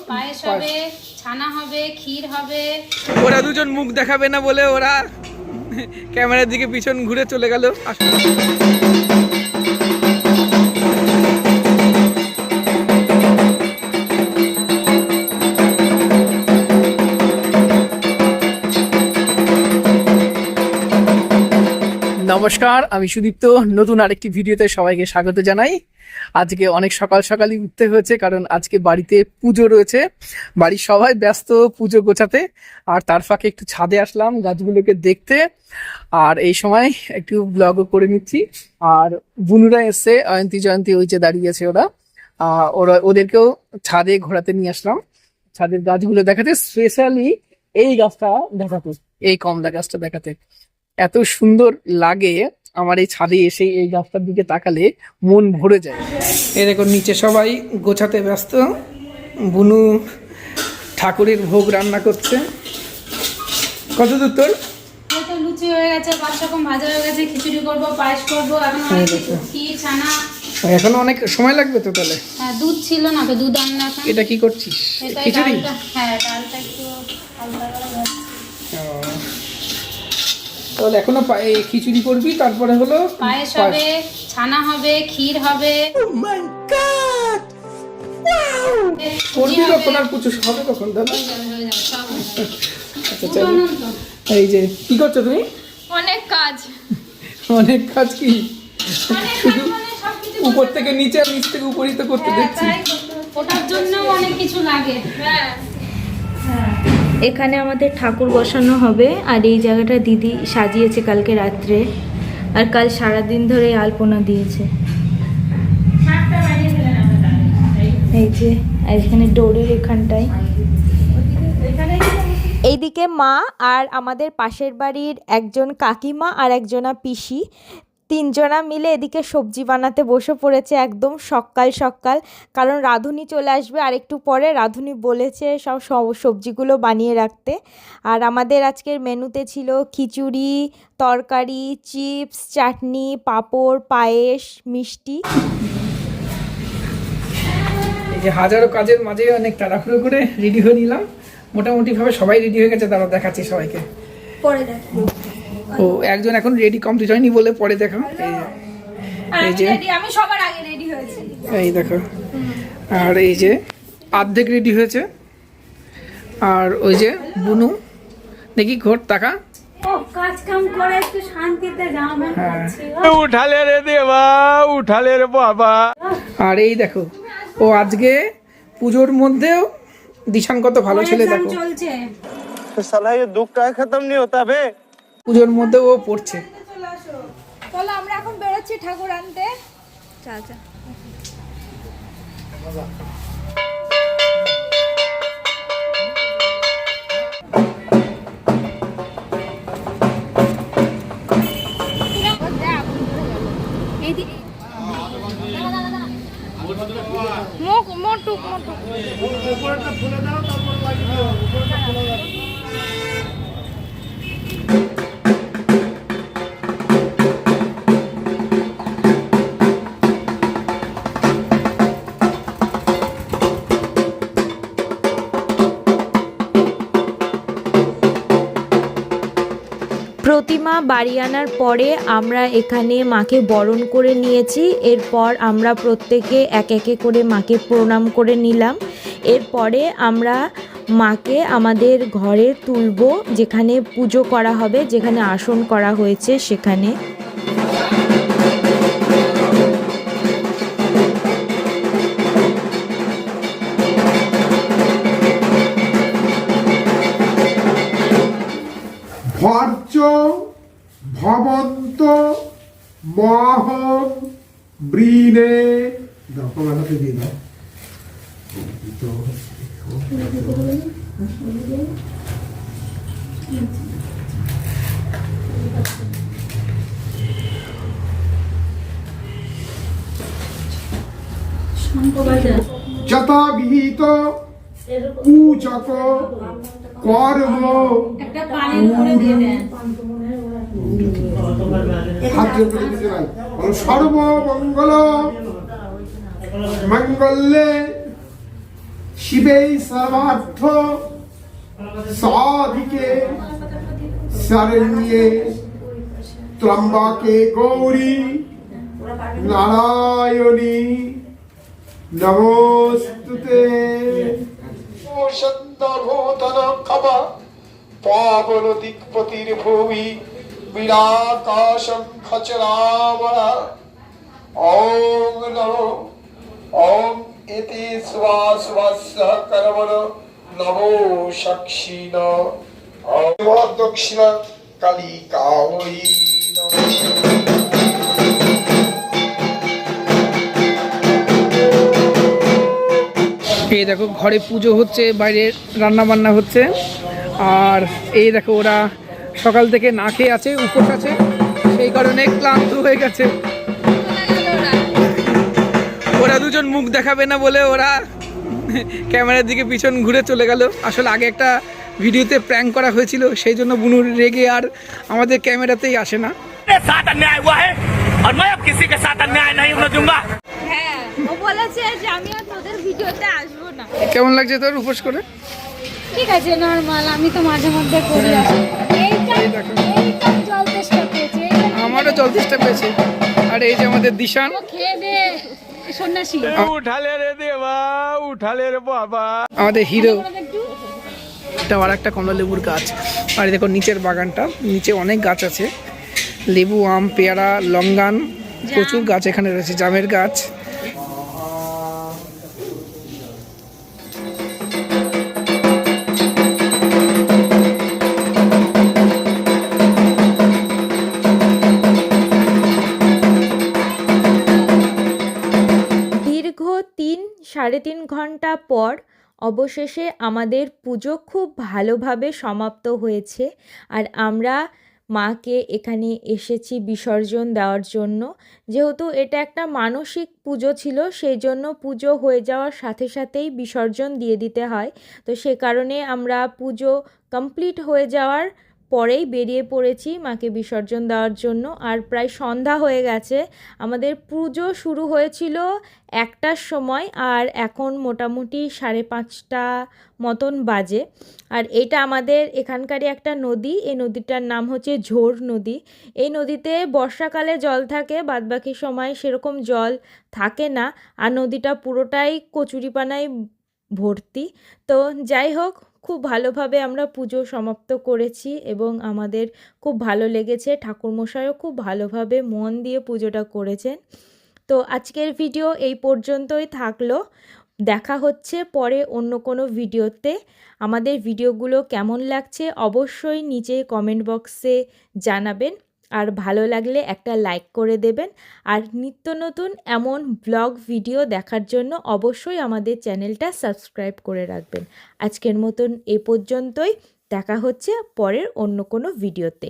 পায়েস হবে, ছানা হবে, ক্ষীর হবে। ওরা দুজন মুখ দেখাবে না বলে ওরা ক্যামেরার দিকে পিছন ঘুরে চলে গেল। নমস্কার, আমি সুদীপ্ত। নতুন আরেকটি ভিডিওতে সবাইকে স্বাগত জানাই। আজকে অনেক সকাল সকালই উঠতে হয়েছে, কারণ আজকে বাড়িতে পুজো রয়েছে। বাড়ির সবাই ব্যস্ত পুজো গোছাতে, আর তার ফাঁকে একটু ছাদে আসলাম গাছগুলোকে দেখতে। আর এই সময় একটু ব্লগও করে নিচ্ছি। আর বুনুরা এসছে, অয়ন্তী জয়ন্তী ওই যে দাঁড়িয়ে আছে ওরা। ওদেরকেও ছাদে ঘোরাতে নিয়ে আসলাম, ছাদের গাছগুলো দেখাতে, স্পেশালি এই গাছটা দেখাতে, এই কমলা গাছটা দেখাতে। এত সুন্দর লাগে আমার এই ছাদে এসে এই গাছটার দিকে তাকালে, মন ভরে যায়। এই দেখো নিচে সবাই গোছাতে ব্যস্ত। বুনু ঠাকুরের ভোগ রান্না করছে। কত দূর তোর? লুচি হয়ে গেছে, 5 রকম ভাজা হয়ে গেছে, খিচুড়ি করবো, পায়েস করবো, ক্ষীর, ছানা। এখনো অনেক সময় লাগবে তো তাহলে? হ্যাঁ, দুধ ছিল না তো, দুধ আনলাম। এটা কি করছিস? খিচুড়ি? হ্যাঁ, ডালটা একটু হালকা তাহলে এখনো খিচুড়ি করবি, তারপরে হলো পায়েস হবে, ছানা হবে, ক্ষীর হবে। করবি কখন আর পুজো হবে কখন দাদা? আচ্ছা চল। এই যে কি করছো তুমি? অনেক কাজ। অনেক কাজ কি? শুধু উপর থেকে নিচে আর নিচ থেকে উপরই তো করতে দেখছি। ওটার জন্য অনেক কিছু লাগে। হ্যাঁ, এখানে আমাদের ঠাকুর বসানো হবে, আর এই জায়গাটা দিদি সাজিয়েছে কালকে রাত্রে, আর কাল সারাদিন ধরে আলপনা দিয়েছে। এই যে এখানে ডোরের এখানটায়, এইদিকে মা আর আমাদের পাশের বাড়ির একজন কাকিমা আর একজনা পিসি, 3 জনা মিলে এদিকে সবজি বানাতে বসে পড়েছে একদম সকাল সকাল। কারণ রাঁধুনি চলে আসবে আর একটু পরে। রাঁধুনি বলেছে সব সবজিগুলো বানিয়ে রাখতে। আর আমাদের আজকের মেনুতে ছিল খিচুড়ি, তরকারি, চিপস, চাটনি, পাঁপড়, পায়েস, মিষ্টি। এই যে হাজারো কাজের মাঝে অনেক তাড়াহুড়ো করে রেডি হয়ে নিলাম। মোটামুটি ভাবে সবাই রেডি হয়ে গেছে, তারা দেখাচ্ছি সবাইকে। পরে দেখো। ও একজন এখন রেডি কমপ্লিট হয়নি বলে পরে দেখো। এই যে আমি সবার আগে রেডি হয়েছি, এই দেখো। আর এই যে অর্ধেক রেডি হয়েছে। আর ওই যে বুনু, দেখি ঘর টাকা কাজ কাম করে একটু শান্তিতে যাবে। উঠালে রে দেবা, উঠালে রে বাবা। আর এই দেখো, ও আজকে পুজোর মধ্যেও দিশান কত ভালো ছেলে দেখো। চলছে সালা ये दुख का खत्म नहीं होता बे। পুজোর মধ্যেও ও পড়ছে। চলো আমরা এখন বেরোচ্ছি ঠাকুর আনতে। চল চল। প্রতিমা বাড়ি আনার পরে আমরা এখানে মাকে বরণ করে নিয়েছি। এরপর আমরা প্রত্যেকে এক একে করে মাকে প্রণাম করে নিলাম। এরপরে আমরা মাকে আমাদের ঘরে তুলব, যেখানে পুজো করা হবে, যেখানে আসন করা হয়েছে সেখানে। ভর্য ভবন্ত মহ ব্রীনে কমাটাতে দিয়ে দাও। যথা বিহিত পূজক কর্ম সর্বমঙ্গল মঙ্গলে শিবে সর্বার্থ সাধিকে শরণ্যে ত্রম্বকে গৌরী নারায়ণী নমস্তুতে। সন্দর্ভোতন ক্ষমা পাবন দিকপতির ভূমি বিরাকাশং খচরামরা ওম নমো ওম ইতি সুবাসুবাস্য কর্মণ নমো সাক্ষিণ ওম দক্ষিণ কালিকাই নমঃ। এই দেখো ঘরে পুজো হচ্ছে, বাইরে রান্না বান্না হচ্ছে, আর এই দেখো ওরা সকাল থেকে না খেয়ে আছে, উপোস আছে, সেই কারণে ক্লান্ত হয়ে গেছে। ওরা দুজন মুখ দেখাবে না বলে ওরা ক্যামেরার দিকে পিছন ঘুরে চলে গেল। আসলে আগে একটা ভিডিওতে প্র্যাঙ্ক করা হয়েছিল, সেই জন্য বুনু রেগে আর আমাদের ক্যামেরাতেই আসে না। হ্যাঁ, ও বলেছে যে আমি আর তোদের ভিডিওতে আসবো না। কেমন লাগছে তোর উপোস করে? ঠিক আছে, নর্মাল, আমি তো মাঝে মধ্যে করি আসি। এইটা জল তেষ্টা পেয়েছে, আমারও জল তেষ্টা পেয়েছে। আর এই যে আমাদের দিশান, খেয়ে দে সন্ন্যাসী। উঠালে রে দেবা, উঠালে রে বাবা। আমাদের হিরো। এটা আর একটা কমলা লেবুর গাছ, আর দেখো নিচের বাগানটা, নিচে অনেক গাছ আছে, লেবু, আম, পেয়ারা, লঙ্গান, প্রচুর গাছ এখানে রয়েছে, জামের গাছ। দীর্ঘ 3-3.5 ঘন্টা পর অবশেষে আমাদের পুজো খুব ভালোভাবে সমাপ্ত হয়েছে। আর আমরা মাকে এখানে এসেছি বিসর্জন দেওয়ার জন্য। যেহেতু এটা একটা মানসিক পুজো ছিল, সেই জন্য পুজো হয়ে যাওয়ার সাথে সাথেই বিসর্জন দিয়ে দিতে হয়। তো সে কারণে আমরা পুজো কমপ্লিট হয়ে যাওয়ার পরেই বেরিয়ে পড়েছি মাকে বিসর্জন দেওয়ার জন্য। আর প্রায় সন্ধ্যা হয়ে গেছে, আমাদের পুজো শুরু হয়েছিল 1টার সময়, আর এখন মোটামুটি 5:30 মতন বাজে। আর এটা আমাদের এখানকারই একটা নদী, এই নদীটার নাম হচ্ছে ঝোর নদী। এই নদীতে বর্ষাকালে জল থাকে, বাদবাকি সময় সেরকম জল থাকে না, আর নদীটা পুরোটাই কচুরিপানায় ভর্তি। তো যাই হোক, খুব ভালোভাবে আমরা পুজো সমাপ্ত করেছি এবং আমাদের খুব ভালো লেগেছে। ঠাকুরমশাইও খুব ভালোভাবে মন দিয়ে পুজোটা করেছেন। তো আজকের ভিডিও এই পর্যন্তই থাকলো। দেখা হচ্ছে পরে অন্য কোনো ভিডিওতে। আমাদের ভিডিওগুলো কেমন লাগছে অবশ্যই নিচে কমেন্ট বক্সে জানাবেন, আর ভালো লাগলে একটা লাইক করে দেবেন। আর নিত্য নতুন এমন ব্লগ ভিডিও দেখার জন্য অবশ্যই আমাদের চ্যানেলটা সাবস্ক্রাইব করে রাখবেন। আজকের মতন এ পর্যন্তই, দেখা হচ্ছে পরের অন্য কোনো ভিডিওতে।